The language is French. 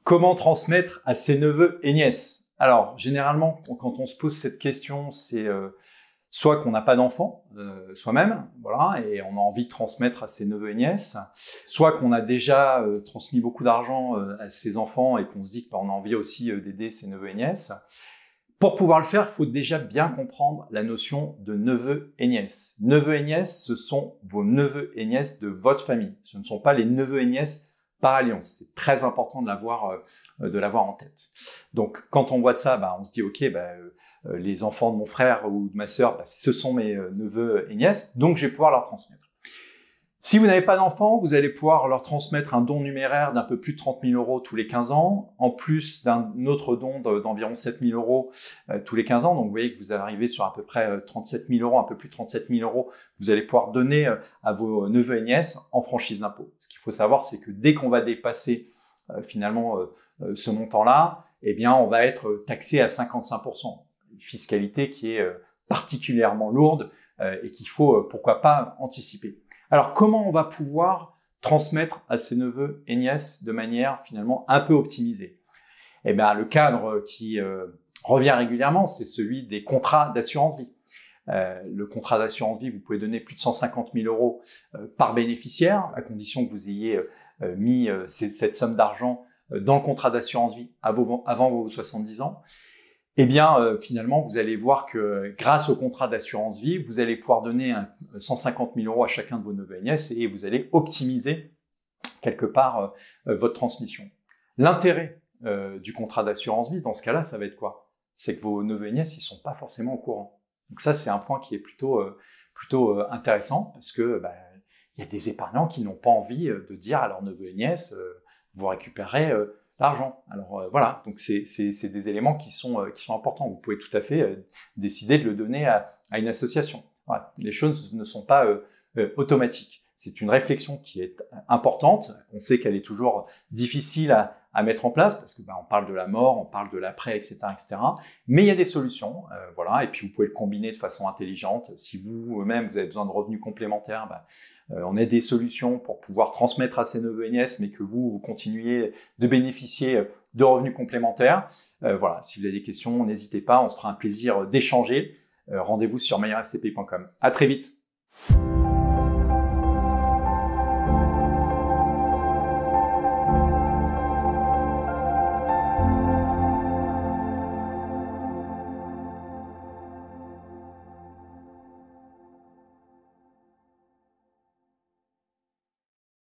Comment transmettre à ses neveux et nièces? Alors, généralement, quand on se pose cette question, c'est soit qu'on n'a pas d'enfants soi-même, voilà, et on a envie de transmettre à ses neveux et nièces, soit qu'on a déjà transmis beaucoup d'argent à ses enfants et qu'on se dit qu'on a envie aussi d'aider ses neveux et nièces. Pour pouvoir le faire, il faut déjà bien comprendre la notion de neveux et nièces. Neveux et nièces, ce sont vos neveux et nièces de votre famille. Ce ne sont pas les neveux et nièces par alliance. C'est très important de l'avoir en tête. Donc, quand on voit ça, on se dit, OK, les enfants de mon frère ou de ma sœur, ce sont mes neveux et nièces, donc je vais pouvoir leur transmettre. Si vous n'avez pas d'enfants, vous allez pouvoir leur transmettre un don numéraire d'un peu plus de 30 000 € tous les 15 ans, en plus d'un autre don d'environ 7 000 € tous les 15 ans. Donc, vous voyez que vous arrivez sur à peu près 37 000 €, un peu plus de 37 000 €, vous allez pouvoir donner à vos neveux et nièces en franchise d'impôt. Ce qu'il faut savoir, c'est que dès qu'on va dépasser finalement ce montant-là, eh bien, on va être taxé à 55%. Une fiscalité qui est particulièrement lourde et qu'il faut, pourquoi pas, anticiper. Alors, comment on va pouvoir transmettre à ses neveux et nièces de manière finalement un peu optimisée? Eh bien, le cadre qui revient régulièrement, c'est celui des contrats d'assurance vie. Le contrat d'assurance vie, vous pouvez donner plus de 150 000 € par bénéficiaire, à condition que vous ayez mis cette somme d'argent dans le contrat d'assurance vie avant vos 70 ans. Eh bien, finalement, vous allez voir que grâce au contrat d'assurance vie, vous allez pouvoir donner 150 000 € à chacun de vos neveux et nièces et vous allez optimiser quelque part votre transmission. L'intérêt du contrat d'assurance vie, dans ce cas-là, ça va être quoi? C'est que vos neveux et nièces, ils sont pas forcément au courant. Donc ça, c'est un point qui est plutôt intéressant parce que il y a des épargnants qui n'ont pas envie de dire à leurs neveux et nièces vous récupérez l'argent. Alors voilà, donc c'est des éléments qui sont importants. Vous pouvez tout à fait décider de le donner à une association. Voilà. Les choses ne sont pas automatiques. C'est une réflexion qui est importante. On sait qu'elle est toujours difficile à mettre en place parce que on parle de la mort, on parle de l'après, etc., etc. Mais il y a des solutions, voilà. Et puis vous pouvez le combiner de façon intelligente. Si vous-même vous avez besoin de revenus complémentaires, on a des solutions pour pouvoir transmettre à ses neveux et nièces, mais que vous continuez de bénéficier de revenus complémentaires. Voilà. Si vous avez des questions, n'hésitez pas. On se fera un plaisir d'échanger. Rendez-vous sur meilleurscpi.com. À très vite.